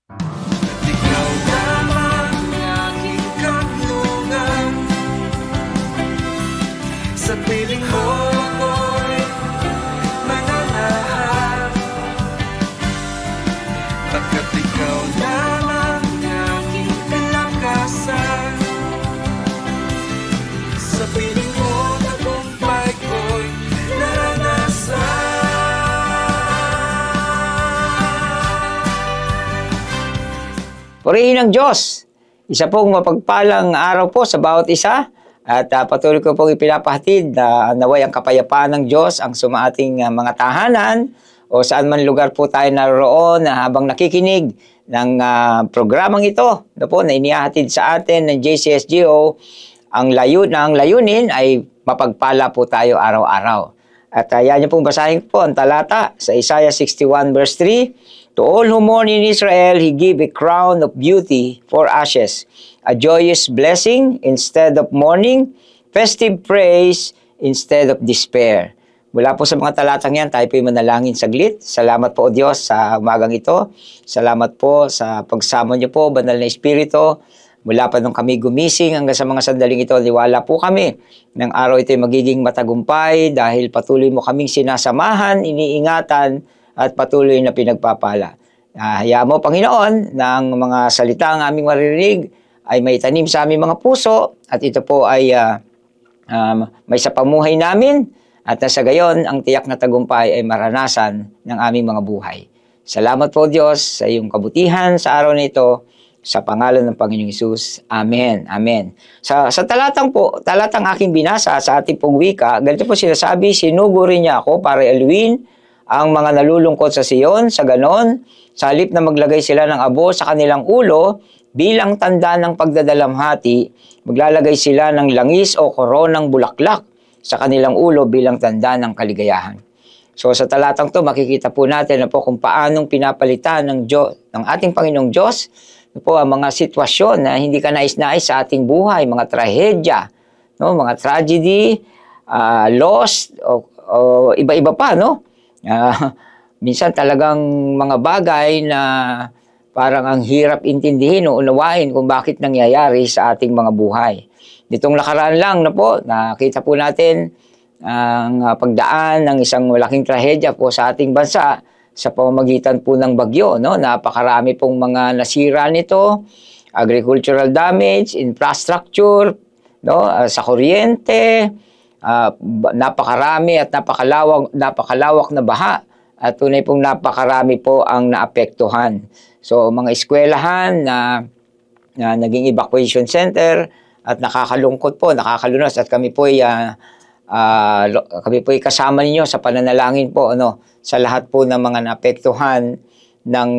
Ikaw lamang aking kanlungan, sa piling mo ako'y mananahan, pagkat ikaw lamang aking kalakasan. Sa piling mo tagumpay ko'y naranasan. Purihin ang Diyos. Isa pong mapagpalang araw po sa bawat isa. At patuloy ko pong ipinapahatid na naway ang kapayapaan ng Diyos ang sumaating mga tahanan o saan man lugar po tayo naroon habang nakikinig ng programang ito na inihahatid sa atin ng JCSGO. Ang layunin ay mapagpala po tayo araw-araw. At yan yung pong basahin po ang talata sa Isaiah 61 verse 3. To all who mourn in Israel, He give a crown of beauty for ashes, a joyous blessing instead of mourning, festive praise instead of despair. Mula po sa mga talatang yan, tayo po'y manalangin saglit. Salamat po o Diyos sa umagang ito. Salamat po sa pagsama niyo po, Banal na Espiritu. Mula pa nung kami gumising hanggang sa mga sandaling ito, niwala po kami ng araw ito ay magiging matagumpay dahil patuloy mo kaming sinasamahan, iniingatan, at patuloy na pinagpapala. Hayaan mo, Panginoon, na ang mga salita ang aming maririnig ay may tanim sa aming mga puso at ito po ay may sa pamuhay namin at sa gayon, ang tiyak na tagumpay ay maranasan ng aming mga buhay. Salamat po, Diyos, sa iyong kabutihan sa araw na ito. Sa pangalan ng Panginoong Hesus. Amen. Amen. Sa talatang aking binasa sa ating pong wika, ganito po sinasabi, sinugo rin niya ako para iluwin ang mga nalulungkot sa Sion, sa ganon, sa halip na maglagay sila ng abo sa kanilang ulo, bilang tanda ng pagdadalamhati, maglalagay sila ng langis o koronang bulaklak sa kanilang ulo bilang tanda ng kaligayahan. So sa talatang to, makikita po natin na po kung paanong pinapalitan ng ating Panginoong Diyos po ang mga sitwasyon na hindi ka nais-nais sa ating buhay, mga trahedya, no? Mga tragedy, loss, o iba-iba pa, no? Minsan talagang mga bagay na parang ang hirap intindihin o unawain kung bakit nangyayari sa ating mga buhay. Ditong nakaraan lang na po, nakita po natin ang pagdaan ng isang malaking trahedya po sa ating bansa sa pamamagitan po ng bagyo, no? Napakarami pong mga nasira nito, agricultural damage, infrastructure, no? Sa kuryente, napakarami at napakalawak na baha at tunay pong napakarami po ang naapektuhan. So mga eskwelahan na naging evacuation center at nakakalungkot po, nakakalunos at kami po ay kasama ninyo sa pananalangin po sa lahat po ng mga naapektuhan ng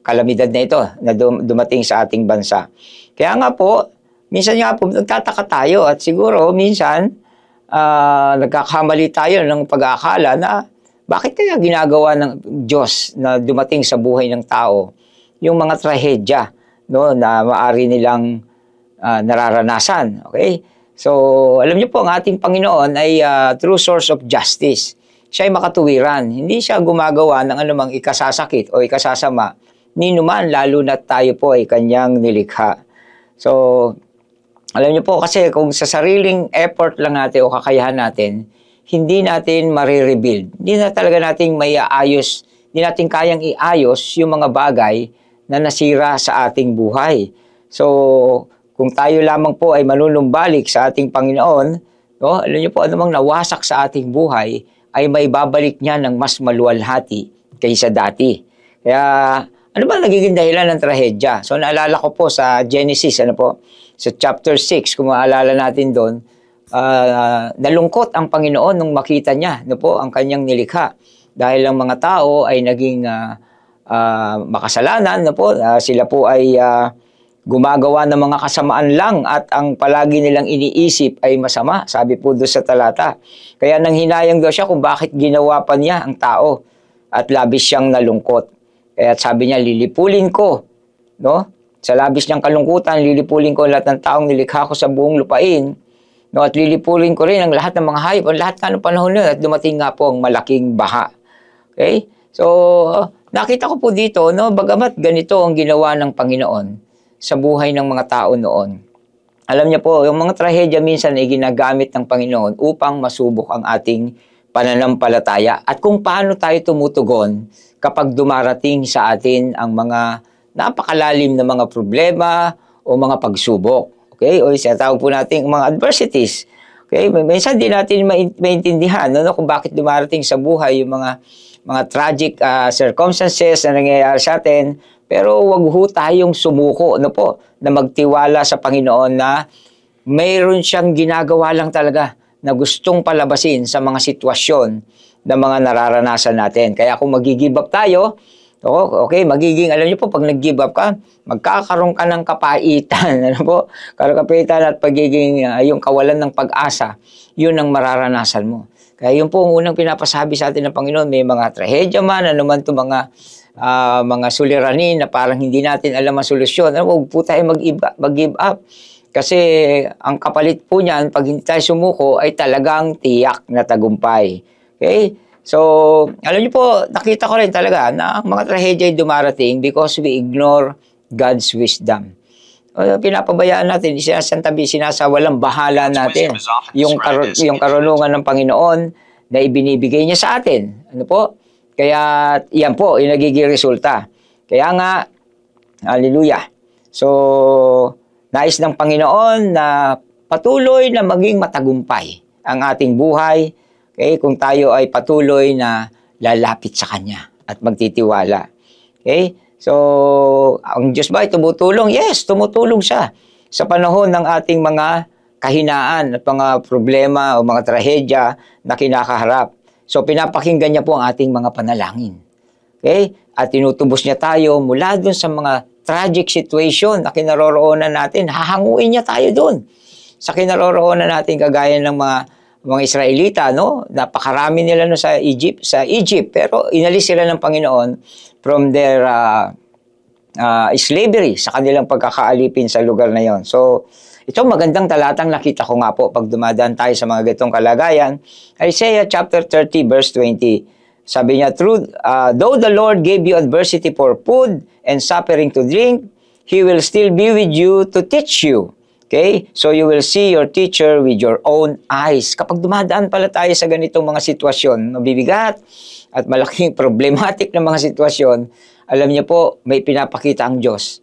kalamidad na ito na dumating sa ating bansa. Kaya nga po, minsan nga po nagtataka tayo at siguro minsan nagkakamali tayo ng pag-aakala na bakit kaya ginagawa ng Diyos na dumating sa buhay ng tao yung mga trahedya, no, na maaari nilang nararanasan. Okay? So, alam niyo po, ang ating Panginoon ay true source of justice. Siya ay makatuwiran. Hindi siya gumagawa ng anumang ikasasakit o ikasasama ni numan, lalo na tayo po ay kanyang nilikha. So, alam niyo po kasi kung sa sariling effort lang natin o kakayahan natin, hindi natin marirebuild. Hindi na talaga natin maiaayos, hindi natin kayang iayos yung mga bagay na nasira sa ating buhay. So, kung tayo lamang po ay manunumbalik sa ating Panginoon, no, alam niyo po, anumang nawasak sa ating buhay ay may babalik niya ng mas maluwalhati kaysa dati. Kaya, ano ba nagiging dahilan ng trahedya? So, naalala ko po sa Genesis, sa chapter 6, kung maalala natin doon, nalungkot ang Panginoon nung makita niya, ang kanyang nilikha. Dahil ang mga tao ay naging makasalanan, sila po ay gumagawa ng mga kasamaan lang at ang palagi nilang iniisip ay masama, sabi po doon sa talata. Kaya nang hinayang daw siya kung bakit ginawa pa niya ang tao at labis siyang nalungkot. Kaya sabi niya, lilipulin ko, no? Sa labis niyang kalungkutan, lilipulin ko lahat ng taong nilikha ko sa buong lupain, no? At lilipulin ko rin ang lahat ng mga hayop, ang lahat ng panahon nun, at dumating nga po ang malaking baha. Okay? So, nakita ko po dito, no, bagamat ganito ang ginawa ng Panginoon sa buhay ng mga tao noon. Alam niyo po, yung mga trahedya minsan ay ginagamit ng Panginoon upang masubok ang ating pananampalataya at kung paano tayo tumutugon kapag dumarating sa atin ang mga napakalalim na mga problema o mga pagsubok. Okay? O tawag po natin mga adversities. Okay? Minsan di natin maintindihan kung bakit dumarating sa buhay yung mga tragic circumstances na nangyayari sa atin. Pero wag ho tayong sumuko na magtiwala sa Panginoon na mayroon siyang ginagawa lang talaga na gustong palabasin sa mga sitwasyon na mga nararanasan natin. Kaya kung mag-give up tayo, okay, alam niyo po, pag nag-give up ka, magkakaroon ka ng kapaitan, kapaitan at pagiging, yung kawalan ng pag-asa, yun ang mararanasan mo. Kaya yun po ang unang pinapasabi sa atin ng Panginoon, may mga trahedya man, naman ito mga suliranin na parang hindi natin alam ang solusyon. Huwag po tayo mag-give up. Kasi ang kapalit po niyan, pag hindi tayo sumuko, ay talagang tiyak na tagumpay. Okay? So, alam niyo po, nakita ko rin talaga na ang mga trahedya ay dumarating because we ignore God's wisdom. Pinapabayaan natin, sinasawalang bahala natin yung karunungan ng Panginoon na ibinibigay niya sa atin. Ano po? Kaya yan po, yung nagiging resulta. Kaya nga, hallelujah. So, nais ng Panginoon na patuloy na maging matagumpay ang ating buhay, okay, kung tayo ay patuloy na lalapit sa Kanya at magtitiwala. Okay? So, ang Diyos ba ay tumutulong? Yes, tumutulong siya sa panahon ng ating mga kahinaan at mga problema o mga trahedya na kinakaharap. So, pinapakinggan niya po ang ating mga panalangin. Okay? At tinutubos niya tayo mula dun sa mga tragic situation na kinaroroonan natin, hahanguin niya tayo doon. Sa kinaroroonan natin, kagaya ng mga Israelita, napakarami nila sa Egypt, pero inalis sila ng Panginoon from their slavery, sa kanilang pagkakaalipin sa lugar na yon. So, ito magandang talatang nakita ko nga po pag dumadaan tayo sa mga ganitong kalagayan. Isaiah chapter 30 verse 20. Sabi niya, though the Lord gave you adversity for food and suffering to drink, He will still be with you to teach you. Okay? So you will see your teacher with your own eyes. Kapag dumadaan pala tayo sa ganitong mga sitwasyon, mabibigat at malaking problematic na mga sitwasyon, alam niyo po, may pinapakita ang Diyos.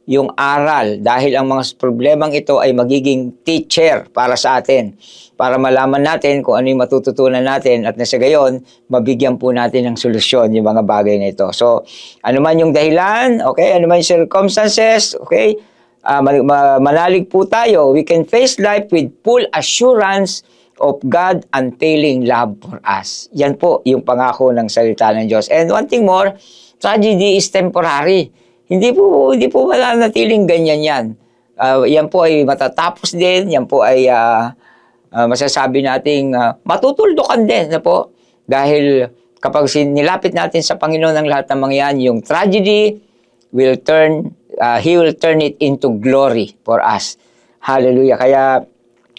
Yung aral, dahil ang mga problemang ito ay magiging teacher para sa atin, para malaman natin kung ano yung matututunan natin at nasa gayon, mabigyan po natin ng solusyon yung mga bagay na ito. So, ano man yung dahilan, okay, ano man yung circumstances, okay, manalig po tayo. We can face life with full assurance of God unfailing love for us. Yan po yung pangako ng salita ng Diyos. And one thing more, tragedy is temporary. Hindi po mananatiling ganyan yan. Yan po ay matatapos din, yan po ay masasabi nating matutuldukan din po. Dahil kapag nilapit natin sa Panginoon ang lahat ng mga yan, yung tragedy will He will turn it into glory for us. Hallelujah. Kaya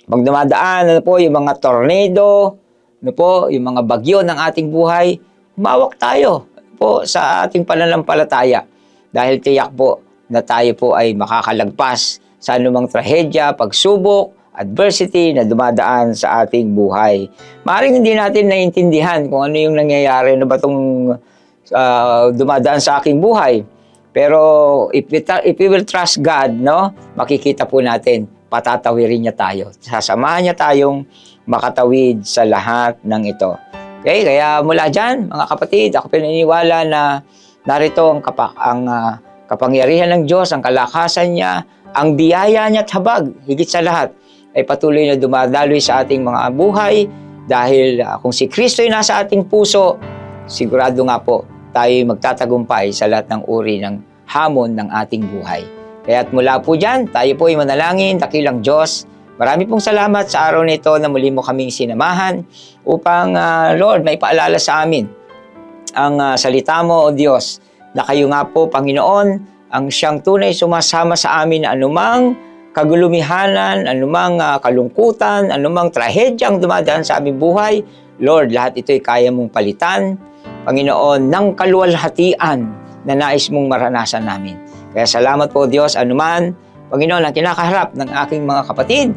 pag dumadaan yung mga tornado, yung mga bagyo ng ating buhay, humawak tayo po sa ating pananampalataya. Dahil tiyak po na tayo po ay makakalagpas sa anumang trahedya, pagsubok, adversity na dumadaan sa ating buhay. Maaaring hindi natin naiintindihan kung ano yung nangyayari, ano ba itong dumadaan sa aking buhay. Pero if we will trust God, makikita po natin, patatawirin niya tayo. Sasamahan niya tayong makatawid sa lahat ng ito. Okay, kaya mula dyan, mga kapatid, ako pinaniwala na narito ang kapangyarihan ng Diyos, ang kalakasan niya, ang biyaya niya at habag, higit sa lahat, ay patuloy na dumadaloy sa ating mga buhay dahil kung si Kristo ay nasa ating puso, sigurado nga po, tayo magtatagumpay sa lahat ng uri ng hamon ng ating buhay. Kaya't mula po dyan, tayo po ay manalangin, dakilang Diyos. Marami pong salamat sa araw na ito na muli mo kaming sinamahan upang, Lord, may paalala sa amin ang salita mo, O Diyos, na kayo nga po, Panginoon, ang siyang tunay sumasama sa amin na anumang kagulumihanan, anumang kalungkutan, anumang trahedyang dumadaan sa aming buhay. Lord, lahat ito'y kaya mong palitan Panginoon, ng kaluwalhatian na nais mong maranasan namin. Kaya salamat po Diyos, anuman, Panginoon, ang kinakaharap ng aking mga kapatid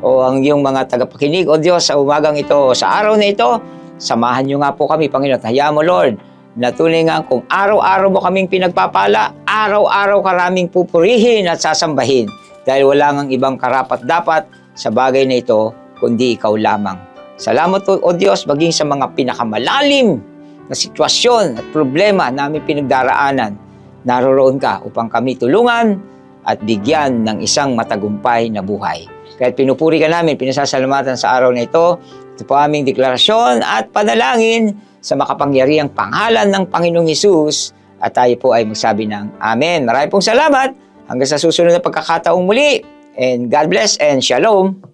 o ang iyong mga tagapakinig, o Diyos, sa umagang ito o sa araw na ito, samahan niyo nga po kami, Panginoon. Hayaan mo, Lord, na tunay nga kung araw-araw mo kaming pinagpapala, araw-araw karaming pupurihin at sasambahin dahil wala ngang ibang karapat-dapat sa bagay na ito, kundi ikaw lamang. Salamat po, o Diyos, maging sa mga pinakamalalim na sitwasyon at problema namin pinagdaraanan. Naroroon ka upang kami tulungan at bigyan ng isang matagumpay na buhay. Kaya pinupuri ka namin, pinasasalamatan sa araw na ito. Ito po aming deklarasyon at panalangin sa makapangyarihang pangalan ng Panginoong Hesus. At tayo po ay magsabi ng Amen. Maraming pong salamat. Hanggang sa susunod na pagkakataong muli. And God bless and Shalom.